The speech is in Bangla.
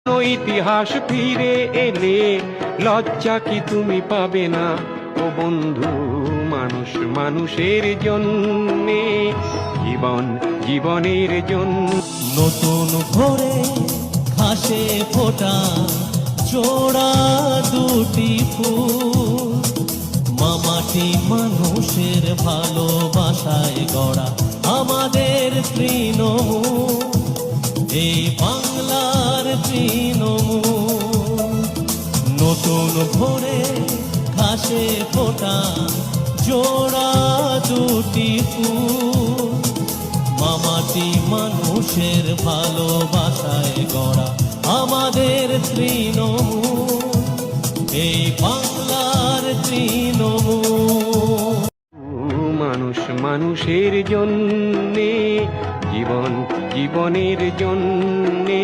ইতিহাস ফিরে এলে লজ্জা কি তুমি পাবে না ও বন্ধু? মানুষ মানুষের জন্যে, জীবন জীবনের জন্য। নতুন ভোরে ঘাসে ফোটা জোড়া দুটি ফুল, মামাটি মানুষের ভালোবাসায় গড়া আমাদের তৃণমূল, এই বাংলার তৃণমূল। নতুন ভোরে ঘাসে ফোটা জোড়া দুটি ফুল, মামাটি মানুষের ভালোবাসায় গড়া আমাদের তৃণমূল, এই বাংলার তৃণমূল। মানুষ মানুষের জন্যে, জীবন জীবনের জন্যে।